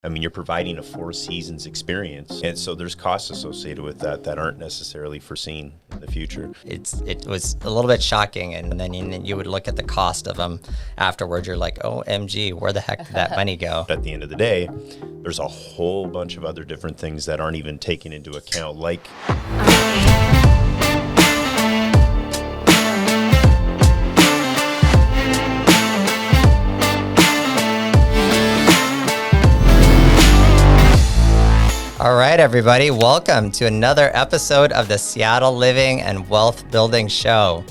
I mean, you're providing a Four Seasons experience. And so there's costs associated with that aren't necessarily foreseen in the future. It was a little bit shocking. And then you would look at the cost of them afterwards. You're like, oh, MG, where the heck did that money go? At the end of the day, there's a whole bunch of other different things that aren't even taken into account, like... All right, everybody, welcome to another episode of the Seattle Living and Wealth Building Show.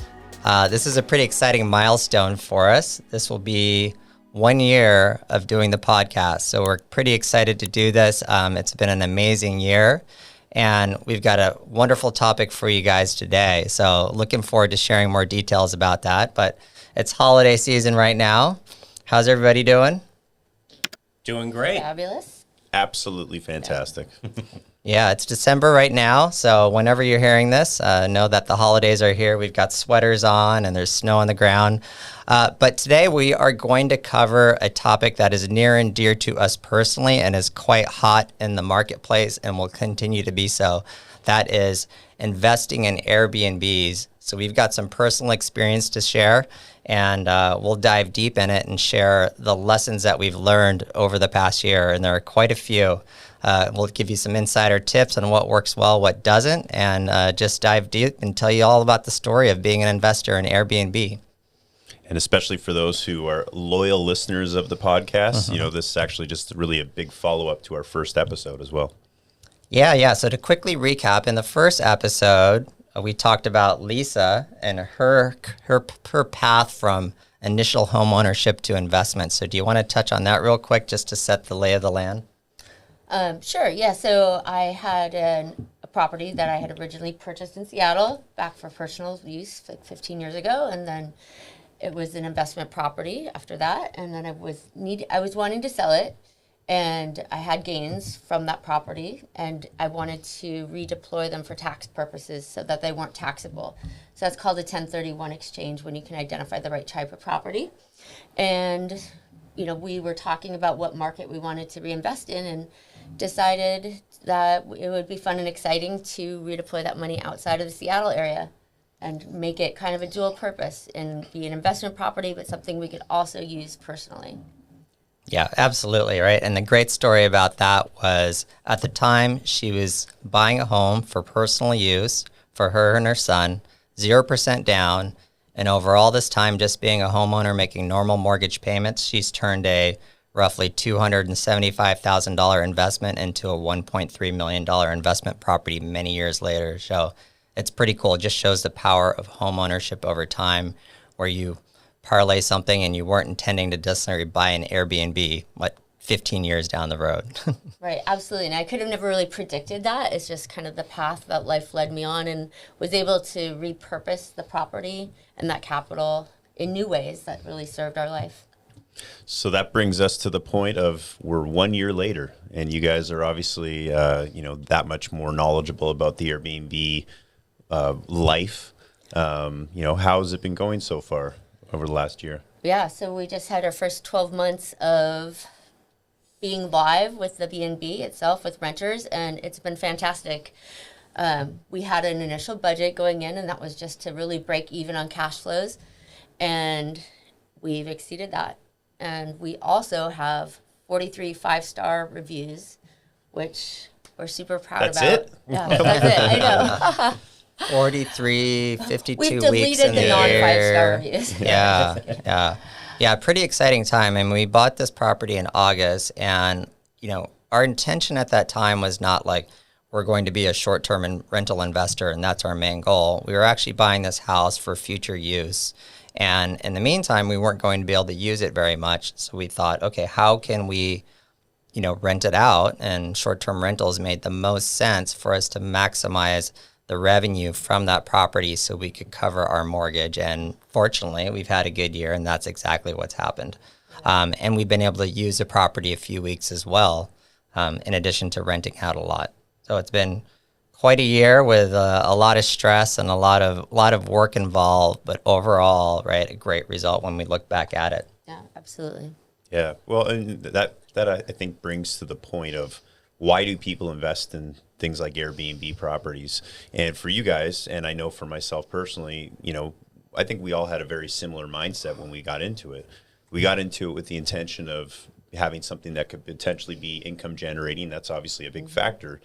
This is a pretty exciting milestone for us. This will be 1 year of doing the podcast, so we're pretty excited to do this. It's been an amazing year, and we've got a wonderful topic for you guys today. So looking forward to sharing more details about that, but it's holiday season right now. How's everybody doing? Doing great. Fabulous. Absolutely fantastic. Yeah, it's December right now, so whenever you're hearing this, know that the holidays are here. We've got sweaters on and there's snow on the ground. But today we are going to cover a topic that is near and dear to us personally and is quite hot in the marketplace and will continue to be so. That is investing in Airbnbs. So we've got some personal experience to share, and we'll dive deep in it and share the lessons that we've learned over the past year. And there are quite a few. We'll give you some insider tips on what works well, what doesn't, and just dive deep and tell you all about the story of being an investor in Airbnb. And especially for those who are loyal listeners of the podcast, you know, this is actually just really a big follow-up to our first episode as well. Yeah. So to quickly recap, in the first episode, we talked about Lisa and her path from initial home ownership to investment. So do you want to touch on that real quick just to set the lay of the land? Sure. Yeah. So I had a property that I had originally purchased in Seattle back for personal use like 15 years ago. And then it was an investment property after that. And then I was wanting to sell it. And I had gains from that property, and I wanted to redeploy them for tax purposes so that they weren't taxable. So that's called a 1031 exchange, when you can identify the right type of property. And, you know, we were talking about what market we wanted to reinvest in and decided that it would be fun and exciting to redeploy that money outside of the Seattle area and make it kind of a dual purpose and be an investment property, but something we could also use personally. Yeah, absolutely, right? And the great story about that was at the time she was buying a home for personal use for her and her son, 0% down, and over all this time just being a homeowner making normal mortgage payments, she's turned a roughly $275,000 investment into a $1.3 million investment property many years later. So it's pretty cool. It just shows the power of home ownership over time, where you parlay something and you weren't intending to necessarily buy an Airbnb, 15 years down the road. Right, absolutely. And I could have never really predicted that. It's just kind of the path that life led me on, and was able to repurpose the property and that capital in new ways that really served our life. So that brings us to the point of we're 1 year later, and you guys are obviously, that much more knowledgeable about the Airbnb life. How's it been going so far over the last year? Yeah, so we just had our first 12 months of being live with the B&B itself with renters, and it's been fantastic. We had an initial budget going in, and that was just to really break even on cash flows, and we've exceeded that. And we also have 43 five-star reviews, which we're super proud That's about. it? Yeah, that's it, I know. 43, 52 We've weeks deleted in the the non-5-star year. reviews. Yeah, pretty exciting time. And we bought this property in August, and our intention at that time was not like we're going to be a short-term rental investor and that's our main goal. We were actually buying this house for future use. And in the meantime, we weren't going to be able to use it very much. So we thought, okay, how can we rent it out? And short-term rentals made the most sense for us to maximize the revenue from that property so we could cover our mortgage. And fortunately, we've had a good year, and that's exactly what's happened. And we've been able to use the property a few weeks as well, in addition to renting out a lot. So it's been quite a year with a lot of stress and a lot of work involved, but overall, right, a great result when we look back at it. Yeah, absolutely. Yeah, well, and that that I think brings to the point of why do people invest in things like Airbnb properties? And for you guys, and I know for myself personally, I think we all had a very similar mindset when we got into it. We got into it with the intention of having something that could potentially be income generating. That's obviously a big factor.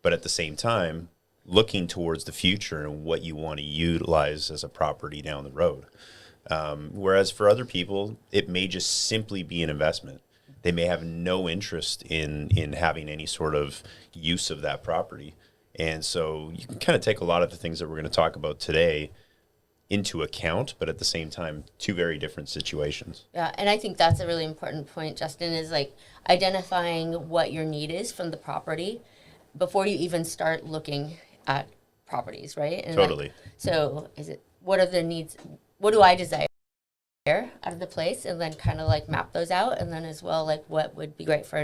But at the same time, looking towards the future and what you want to utilize as a property down the road. Whereas for other people, it may just simply be an investment. They may have no interest in having any sort of use of that property. And so you can kind of take a lot of the things that we're going to talk about today into account, but at the same time, two very different situations. Yeah, and I think that's a really important point, Justin, is like identifying what your need is from the property before you even start looking at properties, right? And Totally. So what are the needs? What do I desire out of the place? And then kind of like map those out. And then as well, like what would be great for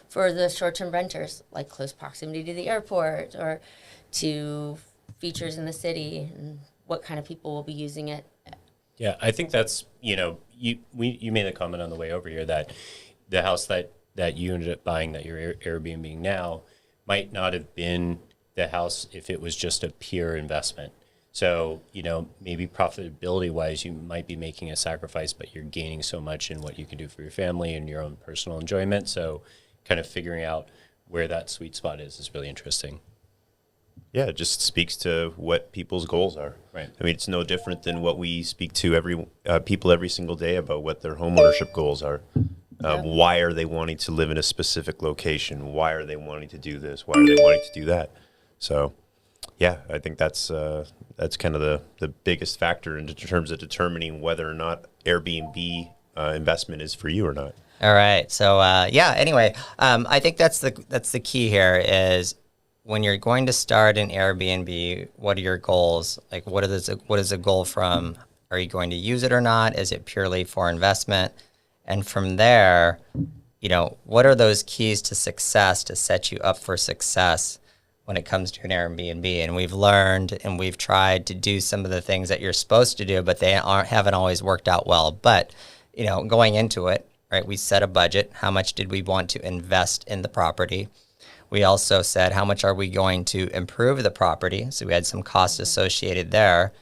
for the short-term renters, like close proximity to the airport or to features in the city, and what kind of people will be using it. Yeah, I think that's, you made a comment on the way over here that the house that you ended up buying that you're Airbnb now might not have been the house if it was just a pure investment. So, maybe profitability wise, you might be making a sacrifice, but you're gaining so much in what you can do for your family and your own personal enjoyment. So kind of figuring out where that sweet spot is really interesting. Yeah, it just speaks to what people's goals are. Right. I mean, it's no different than what we speak to people every single day about what their homeownership goals are. Why are they wanting to live in a specific location? Why are they wanting to do this? Why are they wanting to do that? So, yeah, I think that's kind of the biggest factor in terms of determining whether or not Airbnb investment is for you or not. All right. So, anyway, I think that's the key here is when you're going to start an Airbnb, what are your goals? Like, what is the goal from? Are you going to use it or not? Is it purely for investment? And from there, what are those keys to success to set you up for success when it comes to an Airbnb? And we've learned and we've tried to do some of the things that you're supposed to do, but they haven't always worked out well. But, going into it, right, we set a budget. How much did we want to invest in the property? We also said, how much are we going to improve the property? So we had some costs associated there.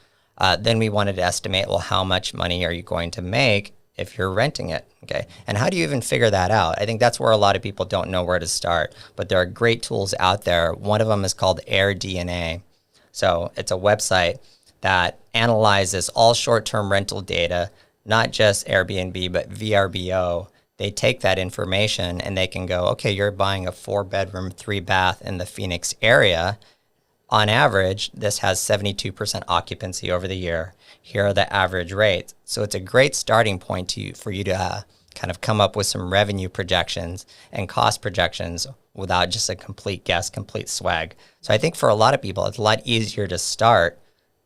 Then we wanted to estimate, well, how much money are you going to make if you're renting it? Okay. And how do you even figure that out? I think that's where a lot of people don't know where to start, but there are great tools out there. One of them is called AirDNA. So it's a website that analyzes all short-term rental data, not just Airbnb, but VRBO. They take that information and they can go, okay, you're buying a 4-bedroom, 3-bath in the Phoenix area. On average, this has 72% occupancy over the year. Here are the average rates. So it's a great starting point for you to kind of come up with some revenue projections and cost projections without just a complete guess, complete swag. So I think for a lot of people, it's a lot easier to start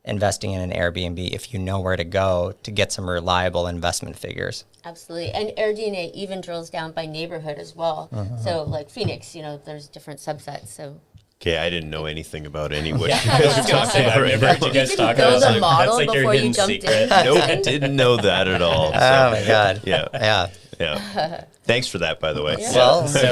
investing in an Airbnb if you know where to go to get some reliable investment figures. Absolutely. And AirDNA even drills down by neighborhood as well. So like Phoenix, there's different subsets. So Okay, I didn't know anything about any what I was just gonna say, I've never heard you guys talk about build a it. model That's like your before you hidden jumped secret. in. Nope, didn't know that at all. So, Oh my God. yeah. Thanks for that, by the way. Yeah. Well, So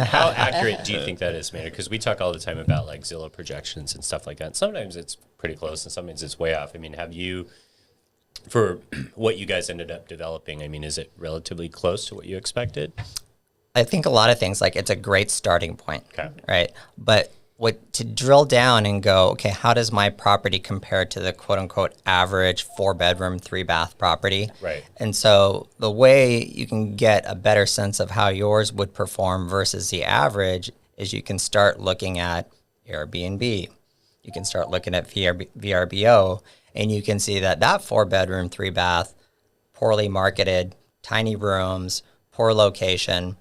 how accurate do you think that is, Maynard? Because we talk all the time about like Zillow projections and stuff like that. Sometimes it's pretty close and sometimes it's way off. I mean, have you, for what you guys ended up developing, I mean, is it relatively close to what you expected? I think a lot of things, like it's a great starting point, Okay. right? But to drill down and go, okay, how does my property compare to the quote unquote average 4-bedroom, 3-bath property? Right. And so the way you can get a better sense of how yours would perform versus the average is you can start looking at Airbnb. You can start looking at VRBO, and you can see that 4-bedroom, 3-bath, poorly marketed, tiny rooms, poor location,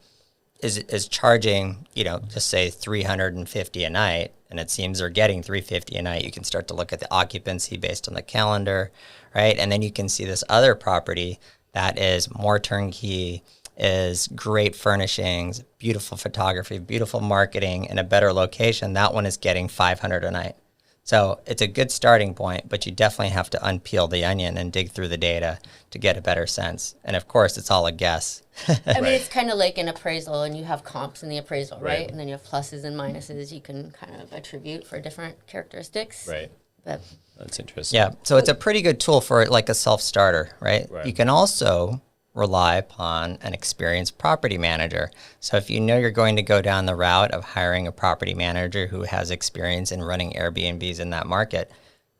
is charging, just say $350 a night, and it seems they're getting $350 a night. You can start to look at the occupancy based on the calendar, right? And then you can see this other property that is more turnkey, is great furnishings, beautiful photography, beautiful marketing, and a better location. That one is getting $500 a night. So it's a good starting point, but you definitely have to unpeel the onion and dig through the data to get a better sense. And of course, it's all a guess. I mean, it's kind of like an appraisal, and you have comps in the appraisal, right? And then you have pluses and minuses you can kind of attribute for different characteristics. Right. But That's interesting. Yeah, so it's a pretty good tool for like a self-starter, right? Right. You can also rely upon an experienced property manager. So if you know you're going to go down the route of hiring a property manager who has experience in running Airbnbs in that market,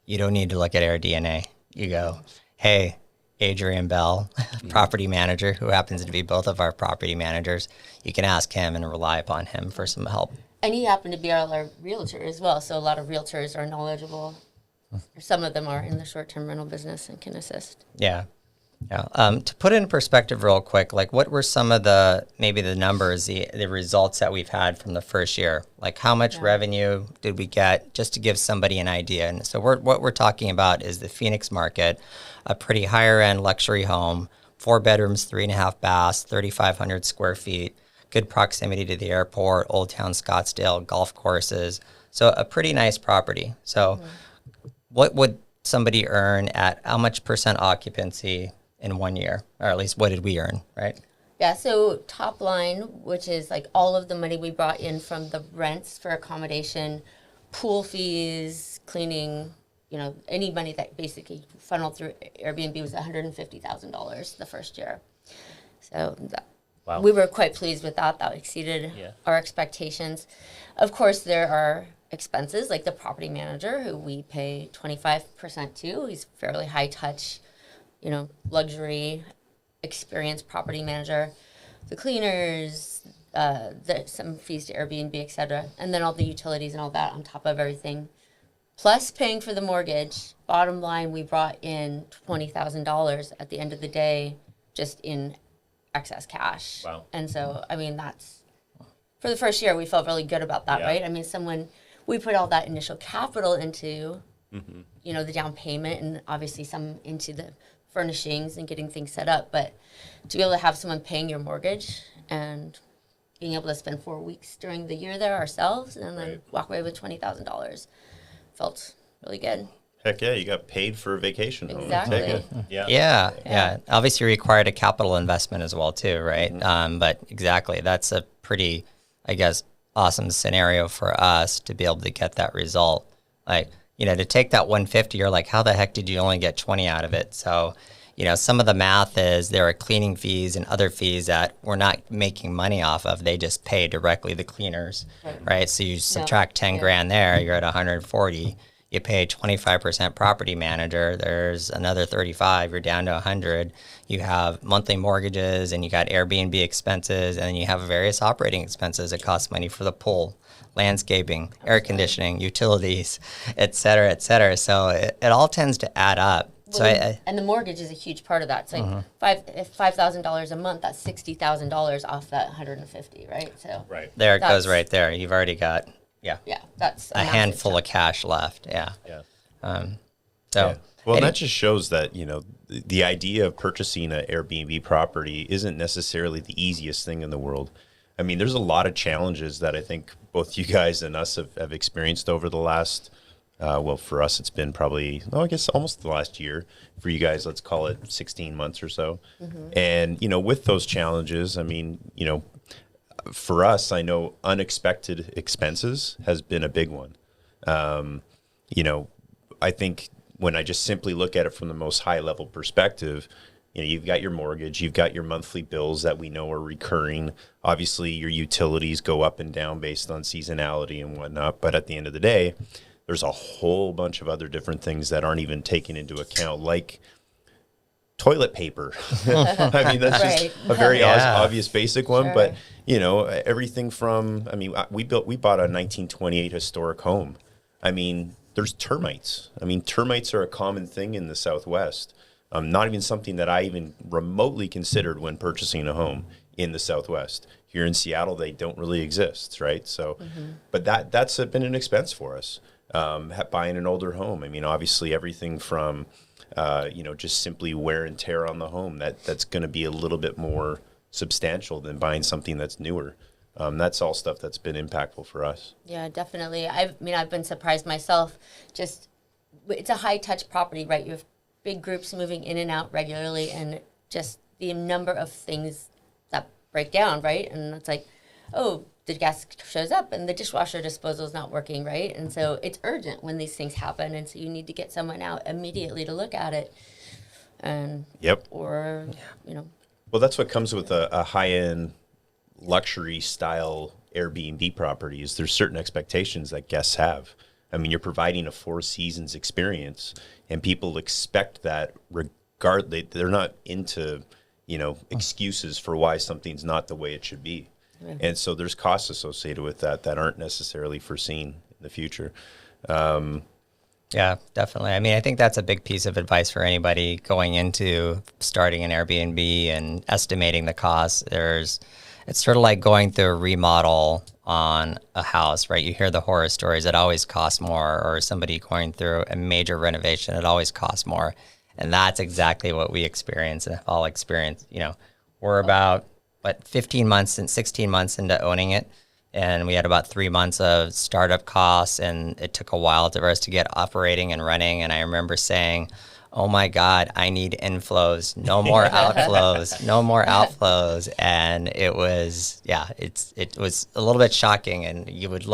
you don't need to look at AirDNA. You go, hey, Adrian Bell, property manager, who happens to be both of our property managers, you can ask him and rely upon him for some help. and he happened to be our realtor as well, so a lot of realtors are knowledgeable. Or some of them are in the short-term rental business and can assist. Yeah. Yeah. To put it in perspective real quick, like what were some of maybe the numbers, the results that we've had from the first year? Like how much revenue did we get, just to give somebody an idea? And so what we're talking about is the Phoenix market, a pretty higher end luxury home, 4 bedrooms, 3.5 baths, 3,500 square feet, good proximity to the airport, Old Town Scottsdale, golf courses. So a pretty nice property. So what would somebody earn at how much percent occupancy in 1 year? Or at least what did we earn, right? Yeah, so top line, which is like all of the money we brought in from the rents for accommodation, pool fees, cleaning, any money that basically funneled through Airbnb was $150,000 the first year. So Wow. we were quite pleased with that. That exceeded our expectations. Of course, there are expenses like the property manager, who we pay 25% to. He's fairly high touch, luxury, experienced property manager. The cleaners, some fees to Airbnb, etc., and then all the utilities and all that on top of everything, plus paying for the mortgage. Bottom line, we brought in $20,000 at the end of the day, just in excess cash. Wow. And so, I mean, that's for the first year. We felt really good about that, right? I mean, we put all that initial capital into, the down payment, and obviously some into the furnishings and getting things set up. But to be able to have someone paying your mortgage and being able to spend 4 weeks during the year there ourselves and then walk away with $20,000 felt really good. Heck yeah, you got paid for a vacation home. Exactly. Take it. Yeah. Obviously required a capital investment as well too, right? But exactly, that's a pretty, I guess, awesome scenario for us to be able to get that result. Like, to take that 150, you're like, how the heck did you only get 20 out of it? So, some of the math is there are cleaning fees and other fees that we're not making money off of. They just pay directly the cleaners, right? So you subtract 10 grand there, you're at 140. You pay 25% property manager, there's another 35, you're down to 100. You have monthly mortgages, and you got Airbnb expenses, and then you have various operating expenses that cost money for the pool, landscaping, air conditioning, utilities, et cetera, et cetera. So it all tends to add up. Well, and the mortgage is a huge part of that. It's like $5,000 a month, that's $60,000 off that 150, right? So there it goes right there. You've already got that's a handful of cash left. Well, that just shows that the idea of purchasing an Airbnb property isn't necessarily the easiest thing in the world. I mean, there's a lot of challenges that I think both you guys and us have experienced over the last, for us, it's been probably, I guess almost the last year. For you guys, let's call it 16 months or so. And, with those challenges, I mean, for us, I know unexpected expenses has been a big one. I think when I just simply look at it from the most high level perspective, you've got your mortgage, you've got your monthly bills that we know are recurring. Obviously, your utilities go up and down based on seasonality and whatnot. But at the end of the day, there's a whole bunch of other different things that aren't even taken into account, like toilet paper. I mean, that's just a very obvious basic one. But, everything from, we bought a 1928 historic home. I mean, there's termites. I mean, termites are a common thing in the Southwest. Not even something that I even remotely considered when purchasing a home in the Southwest. Here in Seattle, they don't really exist, right? So, but that's been an expense for us, buying an older home. I mean, obviously everything from, just simply wear and tear on the home, that's going to be a little bit more substantial than buying something that's newer. That's all stuff that's been impactful for us. Yeah, definitely. I've been surprised myself. Just, it's a high touch property, right? You have big groups moving in and out regularly, and just the number of things that break down, right? And it's like, oh, the gas shows up and the dishwasher disposal is not working, right? And so it's urgent when these things happen, and so you need to get someone out immediately to look at it. And or well, that's what comes with a high-end luxury style Airbnb properties. There's certain expectations that guests have. I mean, you're providing a 4 seasons experience, and people expect that regardless. They're not into, excuses for why something's not the way it should be. Yeah. And so there's costs associated with that aren't necessarily foreseen in the future. Yeah, definitely. I mean, I think that's a big piece of advice for anybody going into starting an Airbnb and estimating the costs. It's sort of like going through a remodel on a house, right? You hear the horror stories, it always costs more, or somebody going through a major renovation, it always costs more. And that's exactly what we experience and all experience. We're about 16 months into owning it. And we had about 3 months of startup costs, and it took a while for us to get operating and running. And I remember saying, oh my God, I need inflows, no more outflows, no more outflows. And it was, it was a little bit shocking. And you'd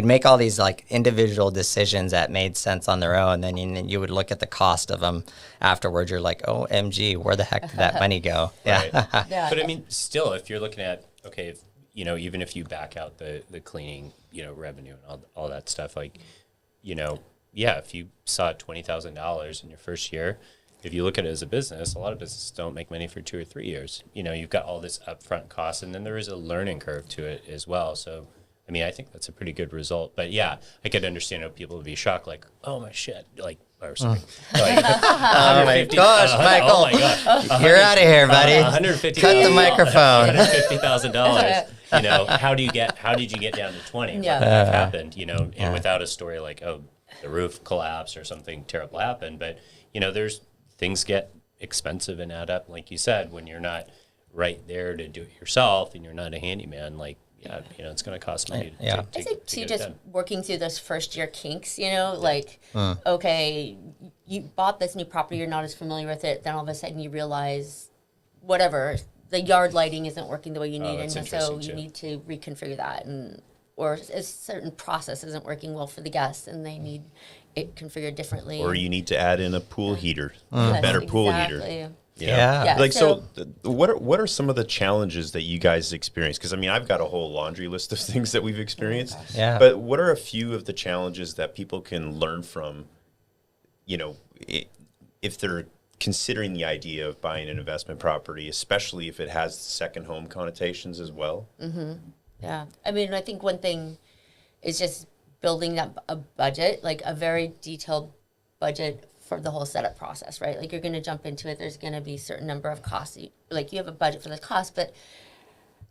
make all these like individual decisions that made sense on their own. Then you would look at the cost of them afterwards. You're like, oh, MG, where the heck did that money go? Right. But I mean, still, if you're looking at, okay, even if you back out the cleaning, revenue and all that stuff, like, if you saw $20,000 in your first year, if you look at it as a business, a lot of businesses don't make money for 2 or 3 years. You've got all this upfront cost, and then there is a learning curve to it as well. So, I mean, I think that's a pretty good result. But yeah, I could understand how people would be shocked, like, oh my shit, like, or sorry. Oh my gosh, Michael. Oh my God. You're out of here, buddy. Cut the microphone. $150,000. How did you get down to 20? Yeah. What happened, and without a story like, oh, the roof collapsed or something terrible happened. But, there's things get expensive and add up, like you said, when you're not right there to do it yourself and you're not a handyman, like, it's going to cost money. I think too, just working through those first year kinks, okay, you bought this new property, you're not as familiar with it, then all of a sudden you realize whatever, the yard lighting isn't working the way you need, and so you need to reconfigure that, or a certain process isn't working well for the guests and they need it configured differently. Or you need to add in a pool heater, a better pool heater. Yeah. Like, so what are some of the challenges that you guys experience? Because, I mean, I've got a whole laundry list of things that we've experienced. Yeah. But what are a few of the challenges that people can learn from, if they're considering the idea of buying an investment property, especially if it has second home connotations as well? Mm-hmm. Yeah. I mean, I think one thing is just building up a budget, like a very detailed budget for the whole setup process, right? Like, you're going to jump into it. There's going to be a certain number of costs. You have a budget for the cost, but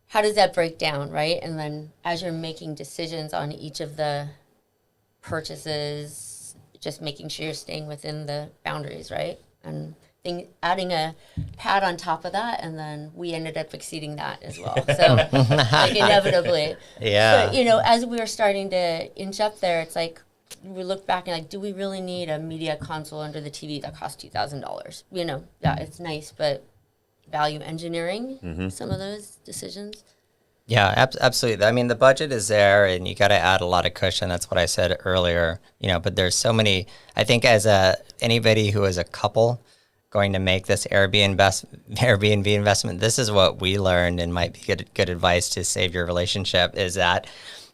how does that break down, right? And then as you're making decisions on each of the purchases, just making sure you're staying within the boundaries, right? And adding a pad on top of that, and then we ended up exceeding that as well. So, like, inevitably. Yeah. But, as we were starting to inch up there, it's like, we look back and like, do we really need a media console under the TV that costs $2,000? Yeah, it's nice, but value engineering some of those decisions. Yeah, absolutely. I mean, the budget is there, and you got to add a lot of cushion. That's what I said earlier. But there's so many. I think as anybody who is a couple going to make this Airbnb investment, this is what we learned, and might be good advice to save your relationship, is that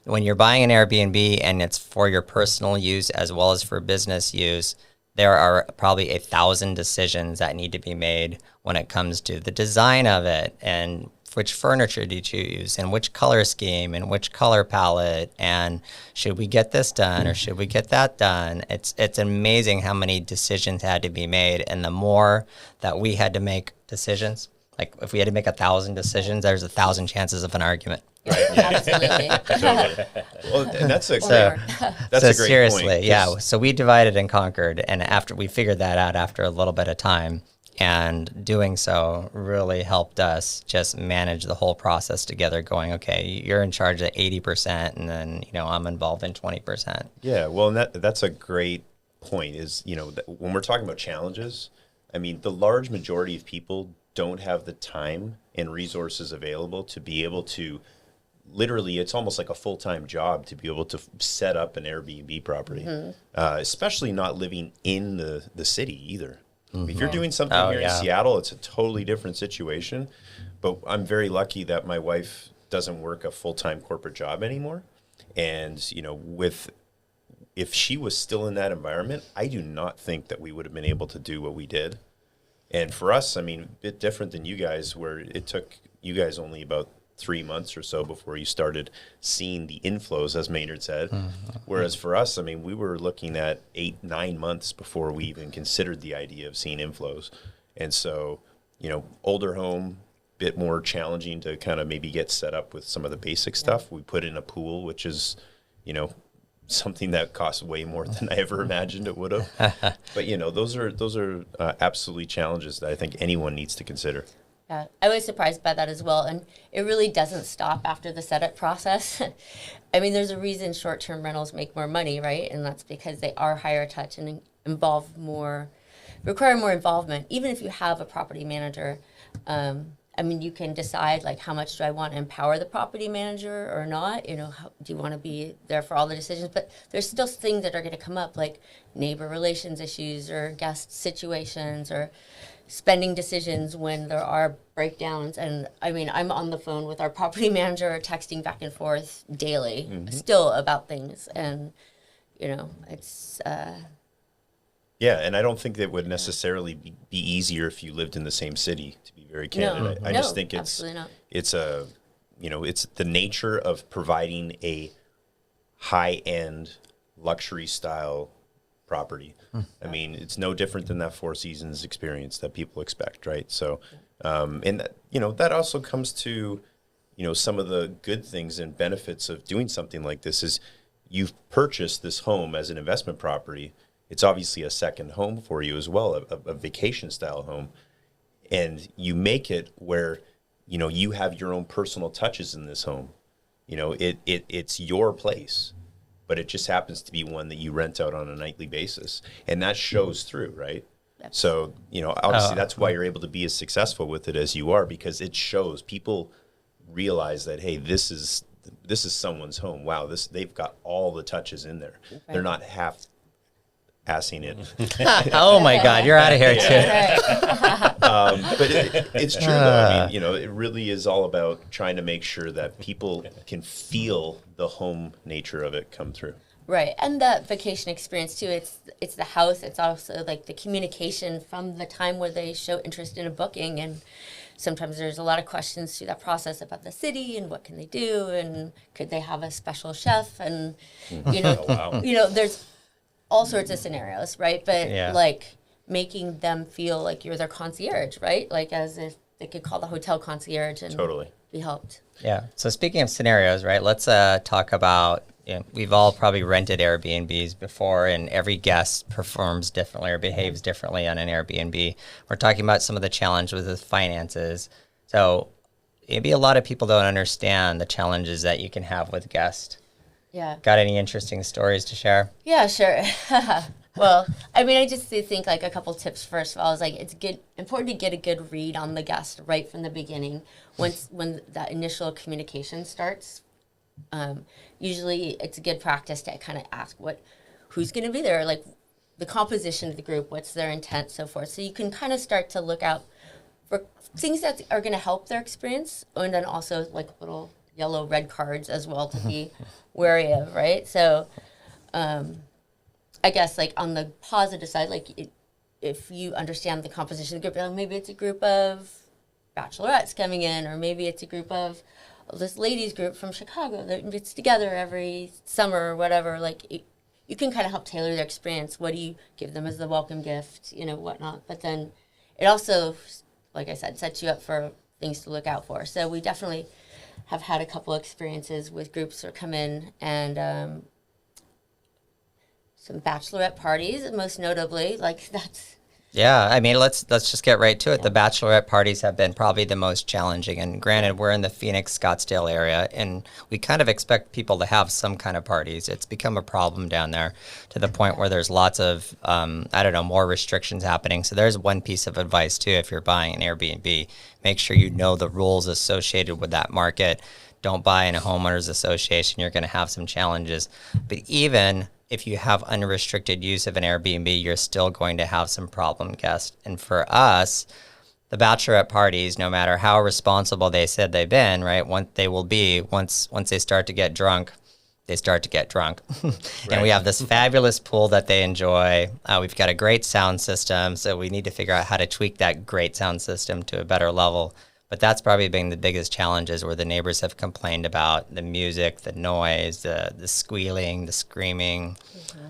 when you're buying an Airbnb and it's for your personal use as well as for business use, there are probably 1,000 decisions that need to be made when it comes to the design of it, and which furniture do you choose, and which color scheme, and which color palette, and should we get this done or should we get that done? It's amazing how many decisions had to be made, and the more that we had to make decisions, like if we had to make 1,000 decisions, there's 1,000 chances of an argument. Right. Yeah. Absolutely. Well, and that's a great seriously, point. Yeah. So we divided and conquered, and after we figured that out after a little bit of time, And doing so really helped us just manage the whole process together, going, okay, you're in charge of 80%, and then, I'm involved in 20%. Yeah, well, and that's a great point is, when we're talking about challenges, I mean, the large majority of people don't have the time and resources available to be able to literally, it's almost like a full-time job to be able to set up an Airbnb property, especially not living in the city either. If you're doing something here in Seattle, it's a totally different situation. But I'm very lucky that my wife doesn't work a full-time corporate job anymore. And, if she was still in that environment, I do not think that we would have been able to do what we did. And for us, I mean, a bit different than you guys, where it took you guys only about 3 months or so before you started seeing the inflows, as Maynard said. Whereas for us, I mean, we were looking at 8-9 months before we even considered the idea of seeing inflows. And so, older home, bit more challenging to kind of maybe get set up with some of the basic stuff. We put in a pool, which is, something that costs way more than I ever imagined it would have. But, those are absolutely challenges that I think anyone needs to consider. Yeah, I was surprised by that as well. And it really doesn't stop after the setup process. I mean, there's a reason short-term rentals make more money, right? And that's because they are higher touch and require more involvement. Even if you have a property manager, I mean, you can decide, like, how much do I want to empower the property manager or not? Do you want to be there for all the decisions? But there's still things that are going to come up, like neighbor relations issues or guest situations or spending decisions when there are breakdowns. And I mean, I'm on the phone with our property manager, texting back and forth daily, still about things. And, it's... Yeah, and I don't think that would necessarily be easier if you lived in the same city, to be very candid. I just think it's the nature of providing a high-end luxury style property. I mean, it's no different than that Four Seasons experience that people expect, right? So, and that also comes to, some of the good things and benefits of doing something like this is you've purchased this home as an investment property. It's obviously a second home for you as well, a vacation style home. And you make it where, you have your own personal touches in this home. It's your place, but it just happens to be one that you rent out on a nightly basis. And that shows through, right? So, obviously that's why you're able to be as successful with it as you are, because it shows. People realize that, hey, this is someone's home. Wow, they've got all the touches in there. Right. They're not half-assing it. Oh my God, you're out of here too. But it's true though. I mean, it really is all about trying to make sure that people can feel the home nature of it come through. Right, and that vacation experience too. It's the house. It's also like the communication from the time where they show interest in a booking, and sometimes there's a lot of questions through that process about the city and what can they do, and could they have a special chef, and there's all sorts of scenarios, right? But like making them feel like you're their concierge, right? Like as if they could call the hotel concierge and be helped. Yeah. So speaking of scenarios, right? Let's talk about. We've all probably rented Airbnbs before, and every guest performs differently or behaves differently on an Airbnb. We're talking about some of the challenges with finances. So maybe a lot of people don't understand the challenges that you can have with guests. Yeah. Got any interesting stories to share? Yeah, sure. Well, I mean, I just think like a couple tips. First of all, is like it's important to get a good read on the guest right from the beginning. When that initial communication starts. Usually it's a good practice to kind of ask who's going to be there, like the composition of the group, what's their intent, so forth. So you can kind of start to look out for things that are going to help their experience, and then also like little yellow, red cards as well to be wary of, right? So I guess like on the positive side, like if you understand the composition of the group, maybe it's a group of bachelorettes coming in, or maybe it's a group of this ladies group from Chicago that gets together every summer or whatever. Like you can kind of help tailor their experience. What do you give them as the welcome gift, whatnot. But then it also, like I said, sets you up for things to look out for. So we definitely have had a couple experiences with groups that come in, and some bachelorette parties, most notably. Like Yeah, I mean, let's just get right to it. The bachelorette parties have been probably the most challenging. And granted, we're in the Phoenix, Scottsdale area, and we kind of expect people to have some kind of parties. It's become a problem down there to the point where there's lots of, I don't know, more restrictions happening. So there's one piece of advice, too, if you're buying an Airbnb. Make sure you know the rules associated with that market. Don't buy in a homeowners association. You're going to have some challenges. But even if you have unrestricted use of an Airbnb, you're still going to have some problem guests. And for us, the bachelorette parties, no matter how responsible they said they've been, right, once they start to get drunk, they start to get drunk. And we have this fabulous pool that they enjoy. We've got a great sound system, so we need to figure out how to tweak that great sound system to a better level. But that's probably been the biggest challenges where the neighbors have complained about the music, the noise, the squealing, the screaming.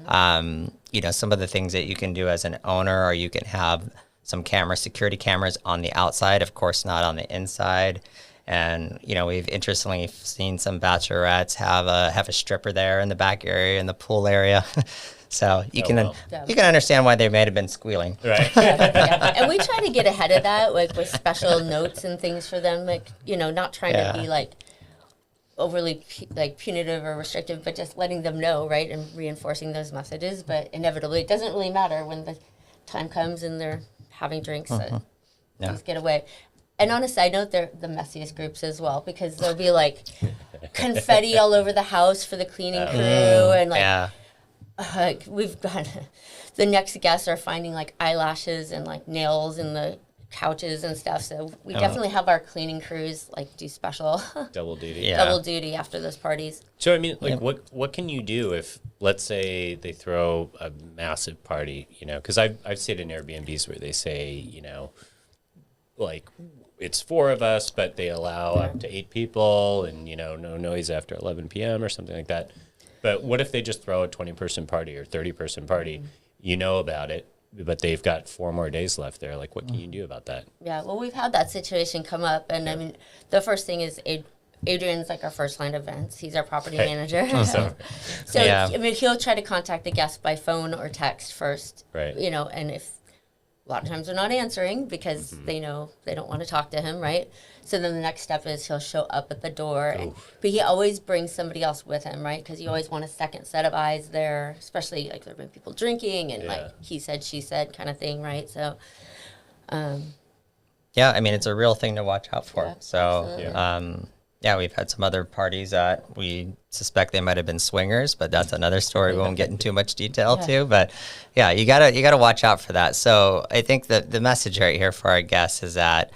You know, some of the things that you can do as an owner, or you can have some security cameras on the outside, of course, not on the inside. And, you know, we've interestingly seen some bachelorettes have a stripper there in the back area, in the pool area. So you can understand why they may have been squealing. Right. Yeah. And we try to get ahead of that, like with special notes and things for them, like, you know, not trying to be like overly punitive or restrictive, but just letting them know, right, and reinforcing those messages. But inevitably, it doesn't really matter when the time comes and they're having drinks. Please get away. And on a side note, they're the messiest groups as well, because there'll be like confetti all over the house for the cleaning crew, and like we've got the next guests are finding like eyelashes and like nails in the couches and stuff. So we definitely have our cleaning crews like do special double duty after those parties. So I mean, like, what can you do if, let's say, they throw a massive party? You know, because I've stayed in Airbnbs where they say, you know, like, it's 4 of us, but they allow up to 8 people, and, you know, no noise after 11 p.m. or something like that. But what if they just throw a 20-person party or 30-person party? You know about it, but they've got 4 more days left there. Like, what can you do about that? Yeah, well, we've had that situation come up, and I mean, the first thing is Adrian's like our first line of events. He's our property manager. So I mean, he'll try to contact the guest by phone or text first. Right. You know, and if a lot of times they're not answering because they know they don't want to talk to him, right? So then the next step is he'll show up at the door. But he always brings somebody else with him, right? Because you always want a second set of eyes there, especially like there have been people drinking and like he said, she said kind of thing, right? So, yeah, I mean, it's a real thing to watch out for. Yeah, we've had some other parties that we suspect they might have been swingers, but that's another story we won't get into too much detail to. But yeah, you gotta watch out for that. So I think that the message right here for our guests is that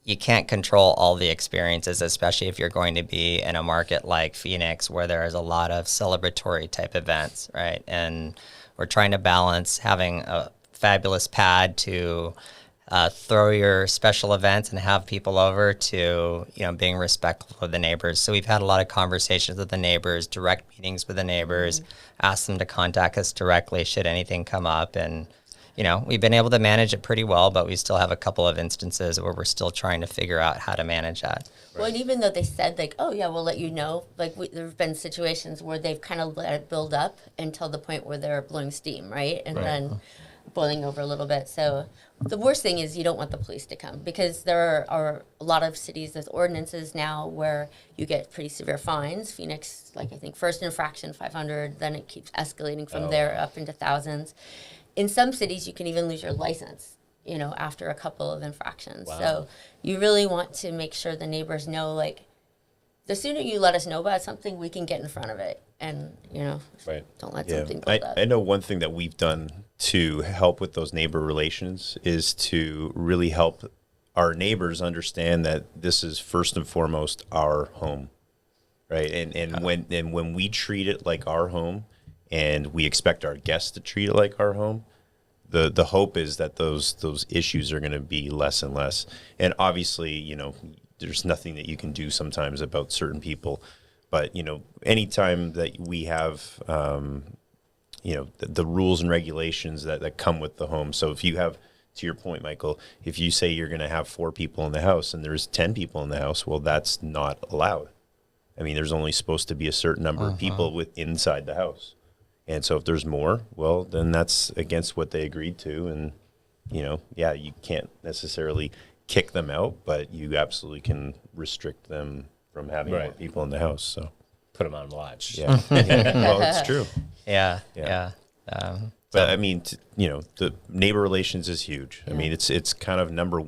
you can't control all the experiences, especially if you're going to be in a market like Phoenix where there is a lot of celebratory type events, right? And we're trying to balance having a fabulous pad to throw your special events and have people over to, you know, being respectful of the neighbors. So we've had a lot of conversations with the neighbors, direct meetings with the neighbors, ask them to contact us directly should anything come up. And, you know, we've been able to manage it pretty well, but we still have a couple of instances where we're still trying to figure out how to manage that. Well, and even though they said, like, oh, yeah, we'll let you know, like, there have been situations where they've kind of let it build up until the point where they're blowing steam, right? And then boiling over a little bit. So the worst thing is you don't want the police to come, because there are a lot of cities, there's ordinances now where you get pretty severe fines. Phoenix, like, I think first infraction, 500, then it keeps escalating from there up into thousands. In some cities, you can even lose your license, you know, after a couple of infractions. Wow. So you really want to make sure the neighbors know, like, the sooner you let us know about something, we can get in front of it. And, you know, don't let something build up. I know one thing that we've done to help with those neighbor relations is to really help our neighbors understand that this is first and foremost our home, right? And when we treat it like our home, and we expect our guests to treat it like our home, the hope is that those issues are going to be less and less. And obviously, you know, there's nothing that you can do sometimes about certain people, but, you know, anytime that we have, you know, the rules and regulations that come with the home. So if you have, to your point, Michael, if you say you're going to have 4 people in the house and there's 10 people in the house, well, that's not allowed. I mean, there's only supposed to be a certain number of people inside the house. And so if there's more, well, then that's against what they agreed to. And yeah, you can't necessarily kick them out, but you absolutely can restrict them from having more Right. people in the house. So Put them on watch. yeah, well, it's true. Yeah. Yeah. Yeah. But I mean, the neighbor relations is huge. I mean, it's kind of number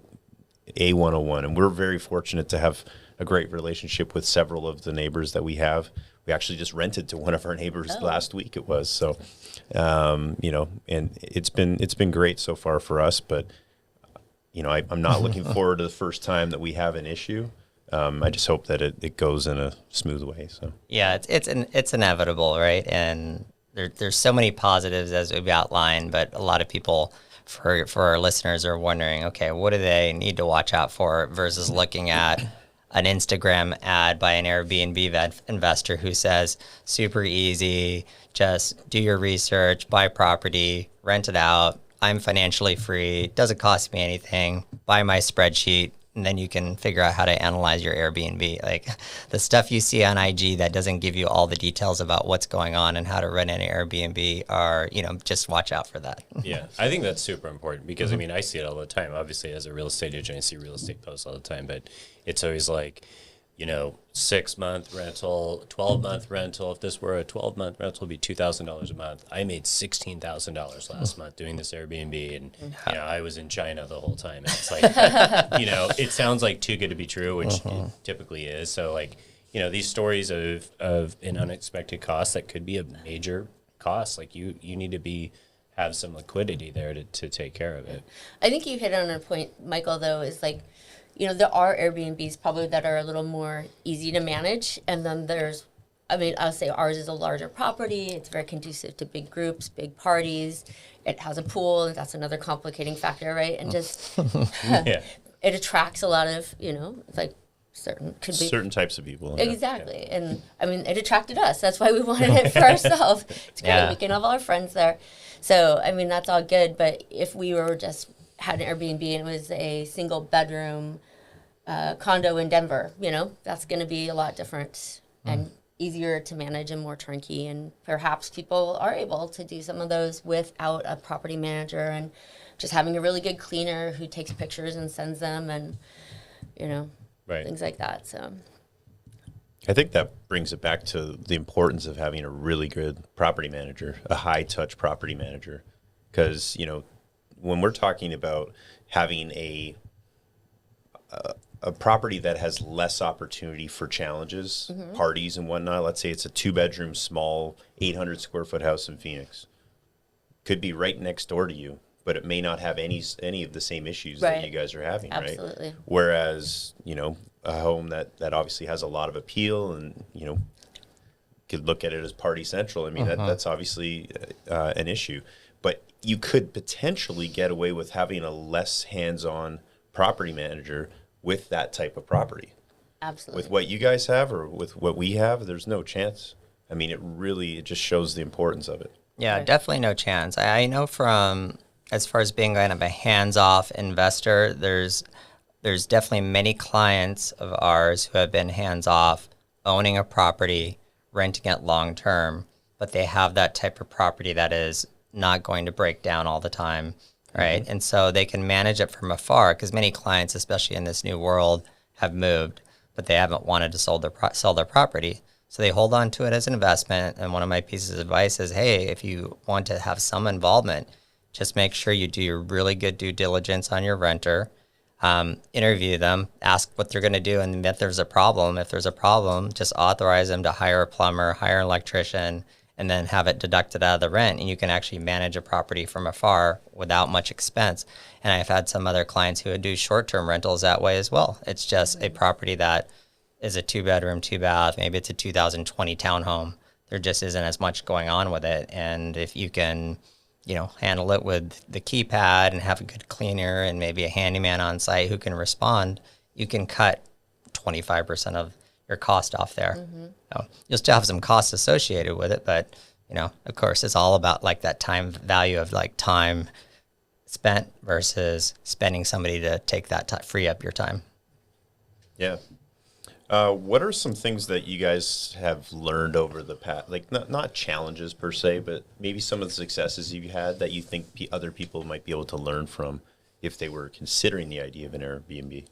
A101, and we're very fortunate to have a great relationship with several of the neighbors that we have. We actually just rented to one of our neighbors last week. It was so, and it's been great so far for us. But I'm not looking forward to the first time that we have an issue. I just hope that it goes in a smooth way. So Yeah, it's inevitable, right? And there's so many positives as we've outlined, but a lot of people, for our listeners, are wondering, okay, what do they need to watch out for versus looking at an Instagram ad by an Airbnb investor who says super easy, just do your research, buy property, rent it out. I'm financially free. Doesn't cost me anything. Buy my spreadsheet. And then you can figure out how to analyze your Airbnb. Like the stuff you see on IG that doesn't give you all the details about what's going on and how to rent an Airbnb are, just watch out for that. Yeah, I think that's super important because, I mean, I see it all the time. Obviously, as a real estate agent, I see real estate posts all the time, but it's always like, 6-month rental, 12-month rental. If this were a 12-month rental, it'd be $2,000 a month. I made $16,000 last month doing this Airbnb, and I was in China the whole time. And it's like, it sounds like too good to be true, which it typically is. So, like, these stories of an unexpected cost that could be a major cost, like you need to have some liquidity there to take care of it. I think you hit on a point, Michael, though, is like, there are Airbnbs probably that are a little more easy to manage. And then I'll say ours is a larger property. It's very conducive to big groups, big parties. It has a pool, and that's another complicating factor, right? And just, it attracts a lot of, like certain types of people. Exactly. Yeah. And I mean, it attracted us. That's why we wanted it for ourselves. It's great. Yeah. We can have all our friends there. So, I mean, that's all good. But if we had an Airbnb and it was a single bedroom condo in Denver, that's going to be a lot different and easier to manage and more turnkey. And perhaps people are able to do some of those without a property manager and just having a really good cleaner who takes pictures and sends them and, things like that. So I think that brings it back to the importance of having a really good property manager, a high touch property manager. Because, when we're talking about having a property that has less opportunity for challenges, parties and whatnot, let's say it's a 2-bedroom, small, 800 square foot house in Phoenix, could be right next door to you, but it may not have any of the same issues that you guys are having, Absolutely. Right? Whereas, a home that obviously has a lot of appeal and, could look at it as party central. I mean, that's obviously an issue. But you could potentially get away with having a less hands-on property manager with that type of property. Absolutely. With what you guys have or with what we have, there's no chance. I mean, it just shows the importance of it. Yeah, definitely no chance. I know from, as far as being kind of a hands-off investor, there's definitely many clients of ours who have been hands-off, owning a property, renting it long-term, but they have that type of property that is not going to break down all the time, right? And so they can manage it from afar because many clients, especially in this new world, have moved, but they haven't wanted to sell their property. So they hold on to it as an investment. And one of my pieces of advice is, hey, if you want to have some involvement, just make sure you do your really good due diligence on your renter, interview them, ask what they're going to do, and if there's a problem, just authorize them to hire a plumber, hire an electrician, and then have it deducted out of the rent, and you can actually manage a property from afar without much expense. And I've had some other clients who would do short-term rentals that way as well. It's just a property that is a 2-bedroom, 2-bath, maybe it's a 2020 townhome. There just isn't as much going on with it. And if you can, handle it with the keypad and have a good cleaner and maybe a handyman on site who can respond, you can cut 25% of your cost off there. You'll still have some costs associated with it, but of course it's all about like that time value of like time spent versus spending somebody to take that free up your time. Yeah. What are some things that you guys have learned over the past, like not challenges per se, but maybe some of the successes you've had that you think other people might be able to learn from if they were considering the idea of an Airbnb?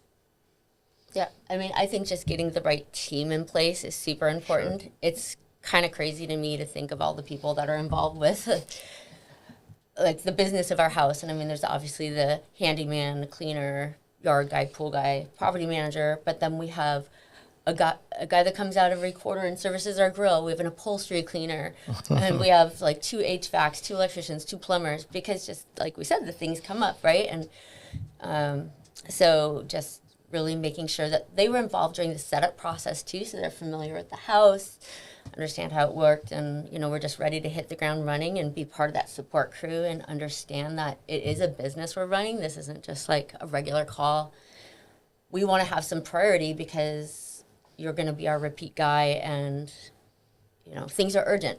Yeah, I mean, I think just getting the right team in place is super important. Sure. It's kind of crazy to me to think of all the people that are involved with like the business of our house. And I mean, there's obviously the handyman, the cleaner, yard guy, pool guy, property manager, but then we have a guy that comes out every quarter and services our grill. We have an upholstery cleaner, and we have like 2 HVACs, 2 electricians, 2 plumbers, because just like we said, the things come up, right? And so just really making sure that they were involved during the setup process too, so they're familiar with the house, understand how it worked, and we're just ready to hit the ground running and be part of that support crew and understand that it is a business we're running. This isn't just like a regular call. We want to have some priority because you're going to be our repeat guy, and things are urgent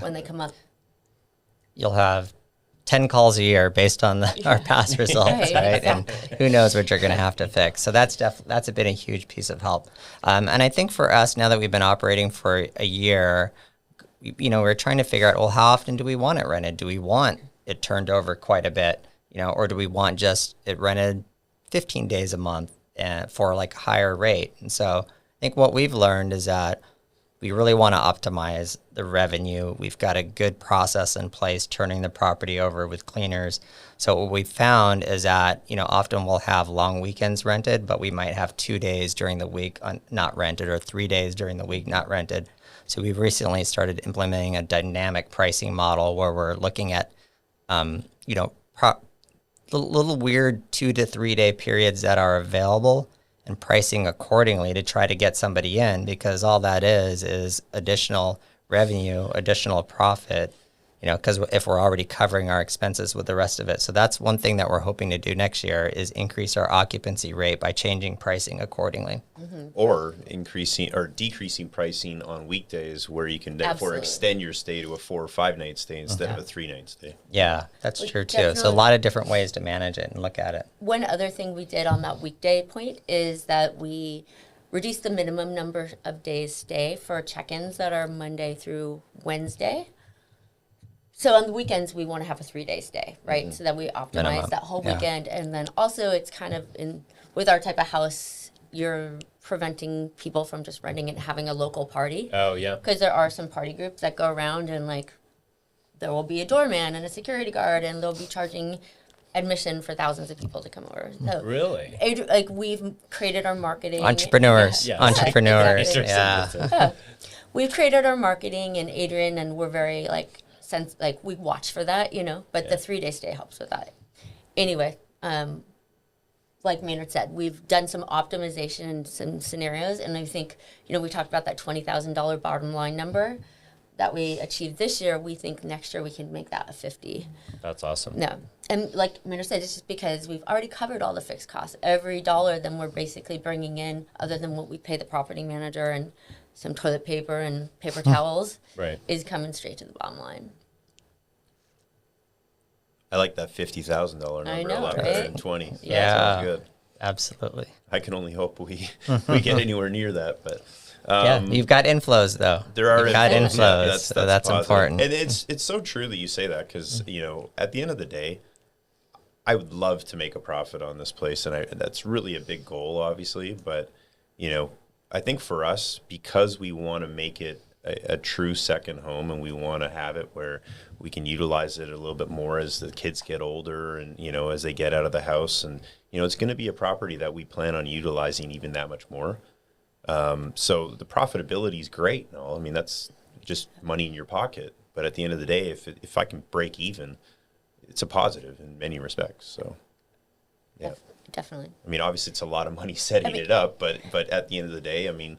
when they come up. You'll have 10 calls a year based on our past results, right? Exactly. And who knows what you're going to have to fix. So that's been a huge piece of help. And I think for us, now that we've been operating for a year, we're trying to figure out, well, how often do we want it rented? Do we want it turned over quite a bit, or do we want just it rented 15 days a month for like a higher rate? And so I think what we've learned is that we really want to optimize the revenue. We've got a good process in place, turning the property over with cleaners. So what we've found is that, often we'll have long weekends rented, but we might have 2 days during the week not rented, or 3 days during the week not rented. So we've recently started implementing a dynamic pricing model where we're looking at, little weird 2 to 3 day periods that are available, and pricing accordingly to try to get somebody in, because all that is additional revenue, additional profit, because if we're already covering our expenses with the rest of it. So that's one thing that we're hoping to do next year, is increase our occupancy rate by changing pricing accordingly. Mm-hmm. Or increasing or decreasing pricing on weekdays, where you can therefore extend your stay to a 4 or 5 night stay instead of a 3 night stay. Yeah, that's true too. So a lot of different ways to manage it and look at it. One other thing we did on that weekday point is that we reduced the minimum number of days stay for check-ins that are Monday through Wednesday. So on the weekends, we want to have a 3 day stay, right? Mm-hmm. So that we optimize that whole weekend. And then also it's kind of with our type of house, you're preventing people from just renting it and having a local party. Oh, yeah. Because there are some party groups that go around, and like there will be a doorman and a security guard, and they'll be charging admission for thousands of people to come over. So really? Like we've created our marketing. Entrepreneurs. Yeah. Entrepreneurs. Exactly. Yeah. We've created our marketing, and Adrian, and we're very we watch for that, but the 3 day stay helps with that. Anyway, like Maynard said, we've done some optimization in some scenarios, and I think, we talked about that $20,000 bottom line number that we achieved this year. We think next year we can make that a 50. That's awesome. No. And like Maynard said, it's just because we've already covered all the fixed costs. Every dollar then we're basically bringing in, other than what we pay the property manager and some toilet paper and paper towels, is coming straight to the bottom line. I like that $50,000 number a lot better than 20. Yeah, sounds good. Absolutely. I can only hope we get anywhere near that, but you've got inflows though. There are inflows, yeah, so that's important. And it's so true that you say that, because at the end of the day, I would love to make a profit on this place, and that's really a big goal, obviously. But I think for us, because we want to make it a true second home, and we want to have it where we can utilize it a little bit more as the kids get older, and as they get out of the house, and it's going to be a property that we plan on utilizing even that much more. So the profitability is great and all. I mean, that's just money in your pocket, but at the end of the day, if I can break even, it's a positive in many respects. So yeah, definitely. I mean, obviously it's a lot of money setting it up, but at the end of the day, I mean,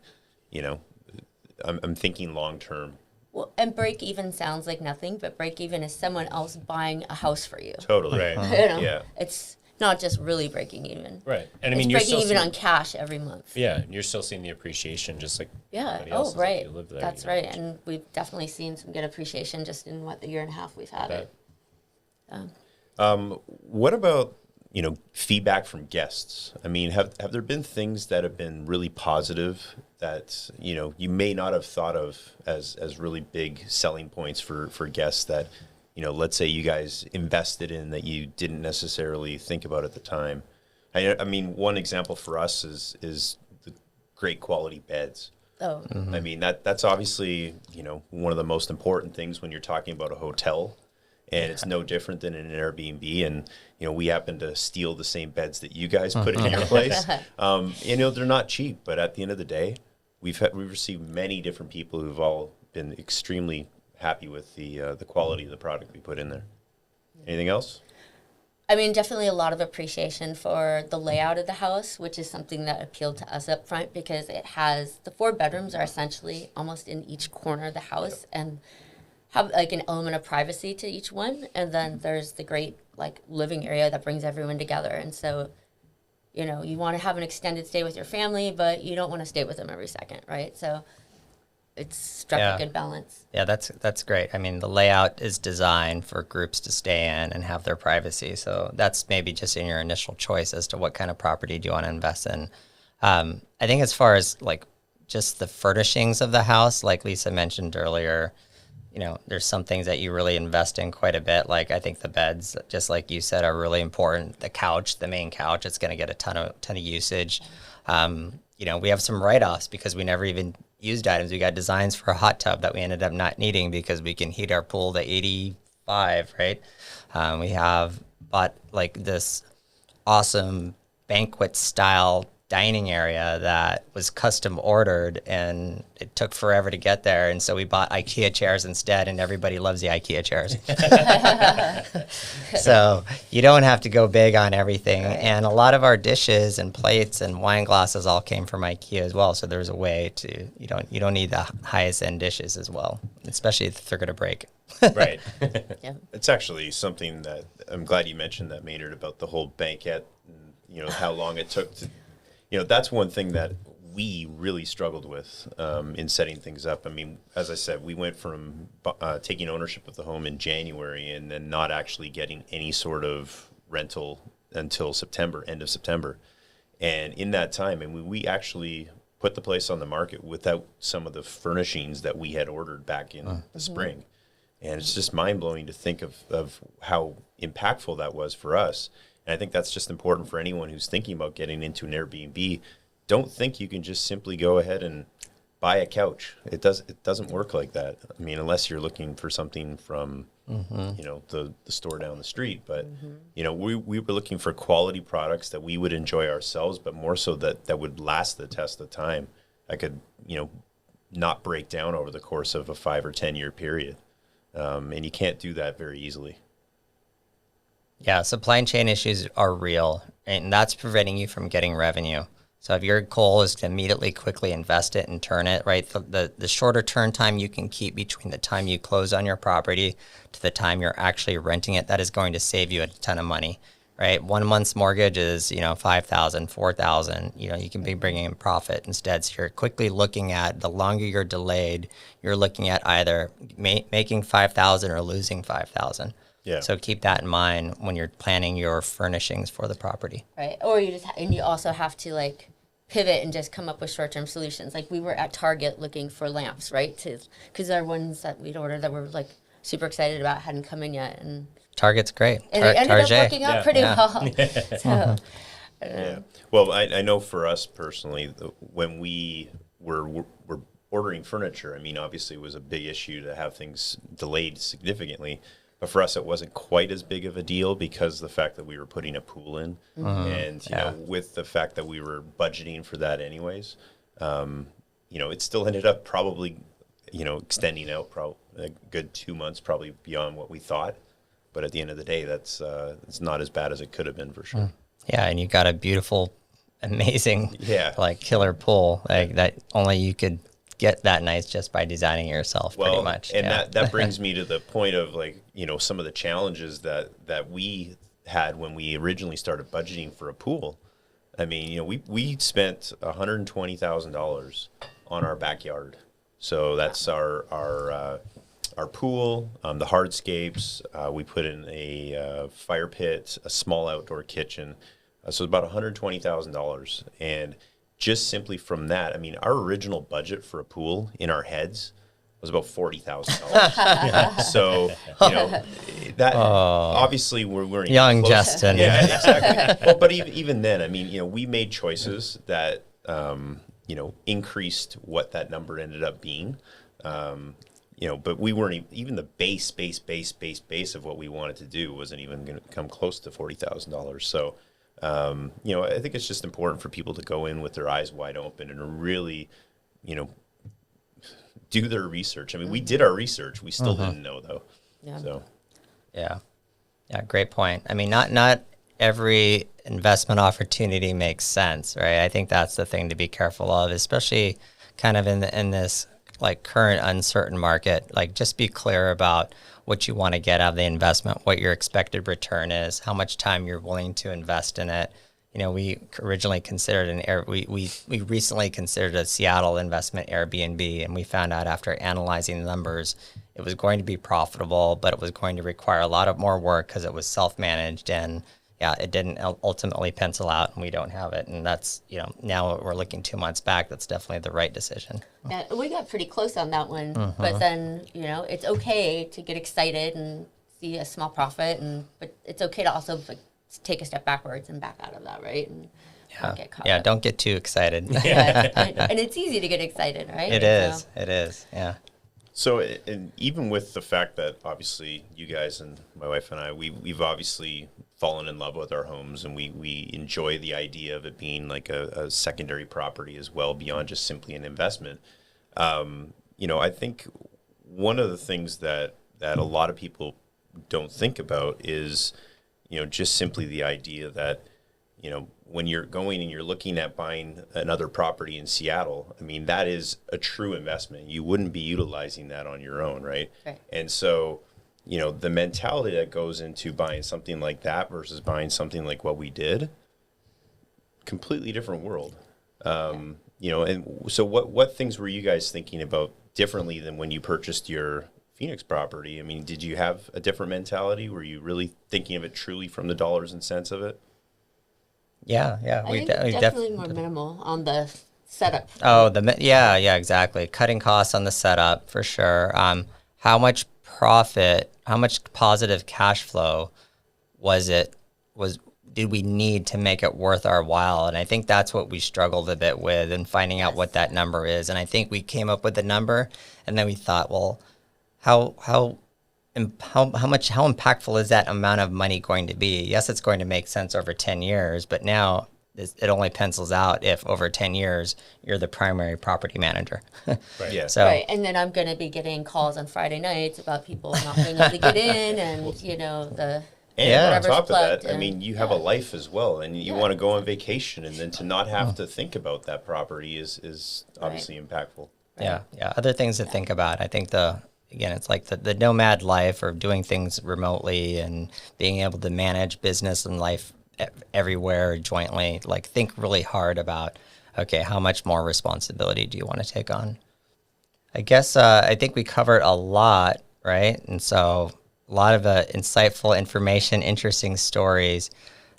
I'm thinking long term. Well, and break even sounds like nothing, but break even is someone else buying a house for you. Totally. Right. Yeah. It's not just really breaking even. Right. And I mean, you're breaking even on cash every month. Yeah, and you're still seeing the appreciation, just like everybody else. Right. Live there, that's right. And we've definitely seen some good appreciation just in the year and a half we've had it. What about feedback from guests. I mean, have there been things that have been really positive that, you may not have thought of as really big selling points for guests that, let's say you guys invested in that you didn't necessarily think about at the time? I mean, one example for us is the great quality beds. Oh, I mean, that's obviously, one of the most important things when you're talking about a hotel. And it's no different than in an Airbnb. And, we happen to steal the same beds that you guys put in your place. They're not cheap, but at the end of the day, we've received many different people who've all been extremely happy with the quality of the product we put in there. Anything else? I mean, definitely a lot of appreciation for the layout of the house, which is something that appealed to us up front because it has the 4 bedrooms are essentially almost in each corner of the house and have like an element of privacy to each one. And then there's the great like living area that brings everyone together. And so, you want to have an extended stay with your family, but you don't want to stay with them every second, right? So it's struck a good balance. Yeah, that's great. I mean, the layout is designed for groups to stay in and have their privacy. So that's maybe just in your initial choice as to what kind of property do you want to invest in. I think as far as like just the furnishings of the house, like Lisa mentioned earlier, there's some things that you really invest in quite a bit. Like I think the beds, just like you said, are really important. The couch, the main couch, it's going to get a ton of usage. We have some write-offs because we never even used items. We got designs for a hot tub that we ended up not needing because we can heat our pool to 85, right? We have bought like this awesome banquet style dining area that was custom ordered and it took forever to get there. And so we bought IKEA chairs instead, and everybody loves the IKEA chairs. So you don't have to go big on everything. Right. And a lot of our dishes and plates and wine glasses all came from IKEA as well. So there's a way to, you don't need the highest end dishes as well, especially if they're going to break. Right. Yeah. It's actually something that I'm glad you mentioned that, Maynard, about the whole banquet and, how long it took to, that's one thing that we really struggled with in setting things up. I mean, as I said, we went from taking ownership of the home in January and then not actually getting any sort of rental until end of September. And in that time, we actually put the place on the market without some of the furnishings that we had ordered back in the spring. And it's just mind-blowing to think of how impactful that was for us. And I think that's just important for anyone who's thinking about getting into an Airbnb. Don't think you can just simply go ahead and buy a couch. It doesn't work like that. I mean, unless you're looking for something from, the store down the street. But, we were looking for quality products that we would enjoy ourselves, but more so that would last the test of time. I could, not break down over the course of a 5 or 10 year period. And you can't do that very easily. Yeah, supply chain issues are real, and that's preventing you from getting revenue. So if your goal is to immediately, quickly invest it and turn it, right, the shorter turn time you can keep between the time you close on your property to the time you're actually renting it, that is going to save you a ton of money, right? 1 month's mortgage is, $5,000, $4,000. You can be bringing in profit instead. So you're quickly looking at, the longer you're delayed, you're looking at either making $5,000 or losing $5,000. Yeah. So keep that in mind when you're planning your furnishings for the property. Right. Or you also have to like pivot and just come up with short-term solutions. Like we were at Target looking for lamps, right? Because our ones that we'd ordered that we're like super excited about hadn't come in yet, and Target's great. And it ended up working out pretty well. So, yeah. Well, I know for us personally, when we were ordering furniture, I mean, obviously it was a big issue to have things delayed significantly. But for us, it wasn't quite as big of a deal because of the fact that we were putting a pool in. And, with the fact that we were budgeting for that anyways, it still ended up probably, extending out a good 2 months, probably beyond what we thought. But at the end of the day, it's not as bad as it could have been for sure. Yeah, and you got a beautiful, amazing, killer pool that only you could get that nice just by designing it yourself, pretty much. And that brings me to the point of some of the challenges that we had when we originally started budgeting for a pool. I mean, we spent $120,000 on our backyard. So that's our our pool, the hardscapes. We put in a fire pit, a small outdoor kitchen. So it's about $120,000. And just simply from that, I mean, our original budget for a pool in our heads was about $40,000. So, that obviously we're young close. Justin. Yeah, exactly. Well, but even then, I mean, we made choices that, increased what that number ended up being. But we weren't even the base of what we wanted to do wasn't even going to come close to $40,000. So, I think it's just important for people to go in with their eyes wide open and really, do their research. I mean, we did our research. We still didn't know though. Yeah. So, yeah, great point. I mean, not every investment opportunity makes sense, right? I think that's the thing to be careful of, especially kind of in this like current uncertain market. Like, just be clear about what you want to get out of the investment, what your expected return is, how much time you're willing to invest in it. We originally considered we recently considered a Seattle investment Airbnb, and we found out after analyzing the numbers, it was going to be profitable, but it was going to require a lot of more work because it was self-managed, and it didn't ultimately pencil out, and we don't have it. And that's, now we're looking 2 months back. That's definitely the right decision. Yeah, we got pretty close on that one, but then, it's okay to get excited and see a small profit, but it's okay to also take a step backwards and back out of that, right? And not get caught up. Don't get too excited. and it's easy to get excited, right? It is, yeah. So, and even with the fact that obviously you guys and my wife and I, we've obviously fallen in love with our homes, and we enjoy the idea of it being like a secondary property as well, beyond just simply an investment. I think one of the things that a lot of people don't think about is, just simply the idea that, when you're going and you're looking at buying another property in Seattle, I mean, that is a true investment. You wouldn't be utilizing that on your own, right? And so, the mentality that goes into buying something like that versus buying something like what we did, completely different world. And so what things were you guys thinking about differently than when you purchased your Phoenix property? I mean, did you have a different mentality? Were you really thinking of it truly from the dollars and cents of it? Yeah. I think definitely more minimal on the setup. Oh, exactly. Cutting costs on the setup for sure. How much profit, how much positive cash flow did we need to make it worth our while? And I think that's what we struggled a bit with in finding out what that number is. And I think we came up with the number, and then we thought, well, how impactful is that amount of money going to be? Yes, it's going to make sense over 10 years, but now it only pencils out if over 10 years you're the primary property manager. Right. Yeah. So, right. And then I'm going to be getting calls on Friday nights about people not being able to get in, and And on top of that, I mean, you have a life as well, and you want to go on vacation, and then to not have to think about that property is obviously impactful. Yeah. Other things to think about. I think it's like the nomad life, or doing things remotely and being able to manage business and life everywhere jointly. Like, think really hard about, okay, how much more responsibility do you want to take on? I guess I think we covered a lot, right? And so a lot of insightful information, interesting stories.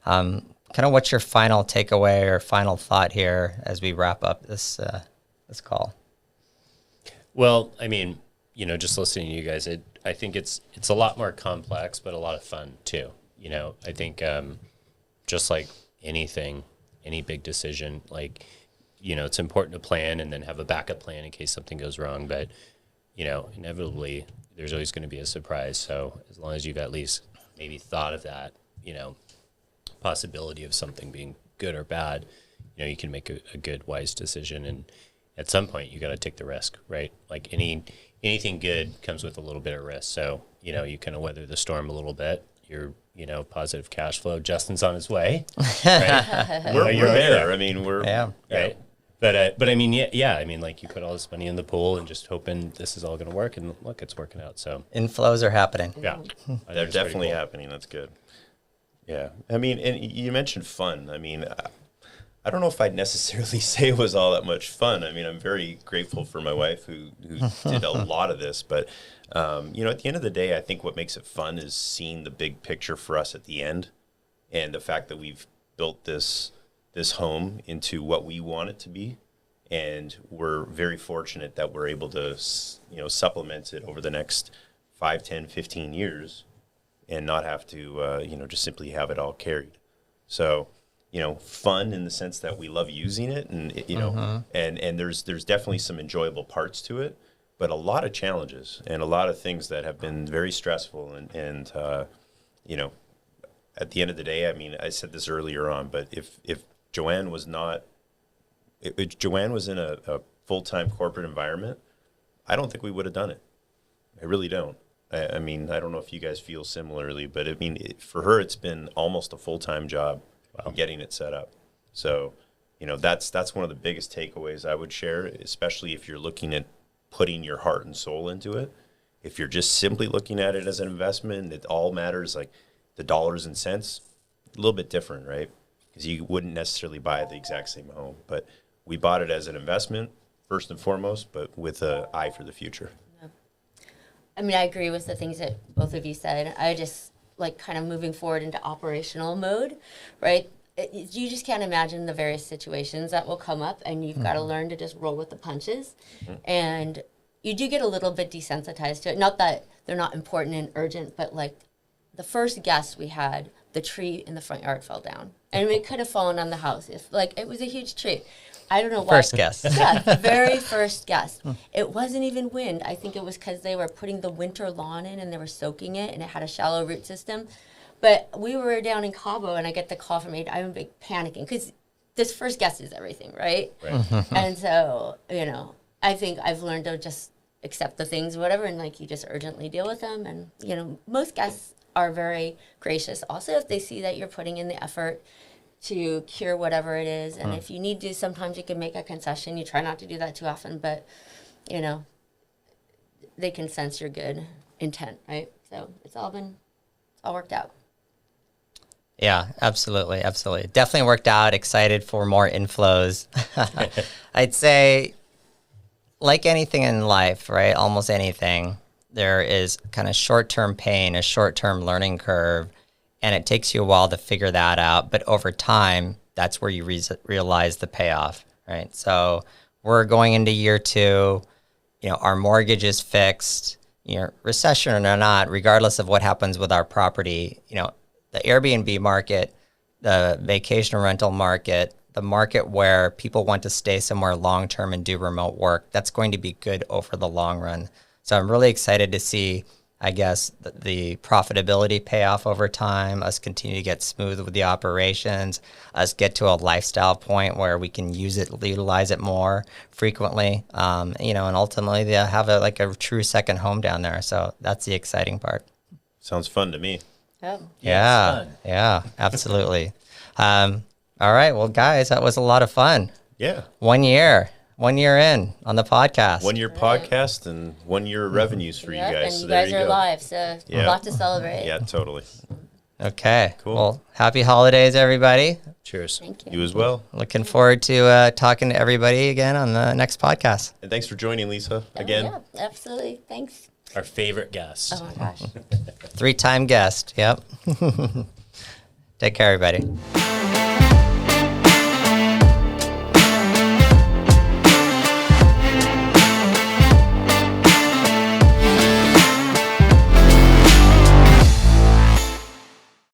Kind of what's your final takeaway or final thought here as we wrap up this call? Well, I mean, just listening to you guys, I think it's a lot more complex, but a lot of fun too. I think just like anything, any big decision, like, it's important to plan and then have a backup plan in case something goes wrong. But, inevitably, there's always going to be a surprise. So as long as you've at least maybe thought of that, possibility of something being good or bad, you can make a good, wise decision. And at some point, you got to take the risk, right? Like anything good comes with a little bit of risk. So, you kind of weather the storm a little bit. You're, positive cash flow. Justin's on his way. Right? We're there. I mean, we're right. But I mean, yeah. I mean, like, you put all this money in the pool and just hoping this is all going to work, and look, it's working out. So inflows are happening. Yeah, they're definitely happening. That's good. Yeah, I mean, and you mentioned fun. I mean, I don't know if I'd necessarily say it was all that much fun. I mean, I'm very grateful for my wife who did a lot of this, but you know, at the end of the day, I think what makes it fun is seeing the big picture for us at the end, and the fact that we've built this home into what we want it to be, and we're very fortunate that we're able to, you know, supplement it over the next 5, 10, 15 years, and not have to, you know, just simply have it all carried. So, you know, fun in the sense that we love using it, and you know, and there's definitely some enjoyable parts to it, but a lot of challenges and a lot of things that have been very stressful, and you know, at the end of the day, I mean, I said this earlier on, but if Joanne was not, if Joanne was in a full-time corporate environment, I don't think we would have done it. I really don't. I mean, I don't know if you guys feel similarly, but I mean, for her, it's been almost a full-time job. Wow. Getting it set up. So, you know, that's one of the biggest takeaways I would share, especially if you're looking at putting your heart and soul into it. If you're just simply looking at it as an investment, it all matters, like the dollars and cents, a little bit different, right? Because you wouldn't necessarily buy the exact same home. But we bought it as an investment, first and foremost, but with an eye for the future. I mean, I agree with the things that both of you said. I just like kind of moving forward into operational mode, right? You just can't imagine the various situations that will come up, and you've got to learn to just roll with the punches. And you do get a little bit desensitized to it. Not that they're not important and urgent, but like the first guest we had, the tree in the front yard fell down, and it could have fallen on the house. If like it was a huge tree. I don't know why. First guest. Yeah, very first guest. It wasn't even wind. I think it was because they were putting the winter lawn in and they were soaking it, and it had a shallow root system. But we were down in Cabo, and I get the call from Aid. I'm big panicking because this first guest is everything, right? And so, you know, I think I've learned to just accept the things, whatever, and like you just urgently deal with them. And, you know, most guests are very gracious also if they see that you're putting in the effort to cure whatever it is. And if you need to, sometimes you can make a concession. You try not to do that too often, but, you know, they can sense your good intent, right? So it's all worked out. Yeah, absolutely. Absolutely. Definitely worked out. Excited for more inflows. I'd say, like anything in life, right? Almost anything, there is kind of short-term pain, a short-term learning curve, and it takes you a while to figure that out. But over time, that's where you realize the payoff, right? So we're going into year 2. You know, our mortgage is fixed. You know, recession or not, regardless of what happens with our property, you know, the Airbnb market, the vacation rental market, the market where people want to stay somewhere long-term and do remote work, that's going to be good over the long run. So I'm really excited to see, I guess, the profitability pay off over time, us continue to get smooth with the operations, us get to a lifestyle point where we can utilize it more frequently, you know, and ultimately they'll have a true second home down there. So that's the exciting part. Sounds fun to me. Oh. Yeah, absolutely. All right, well, guys, that was a lot of fun. Yeah. 1 year in on the podcast. 1 year podcast and 1 year revenues for you guys. And so you there guys you are go. live, so a lot to celebrate. Yeah, totally. Okay. Cool. Well, happy holidays, everybody. Cheers. Thank you. You as well. Looking forward to talking to everybody again on the next podcast. And thanks for joining, Lisa, again. Oh, yeah, absolutely. Thanks. Our favorite guest. Oh my gosh. 3-time guest. Yep. Take care, everybody.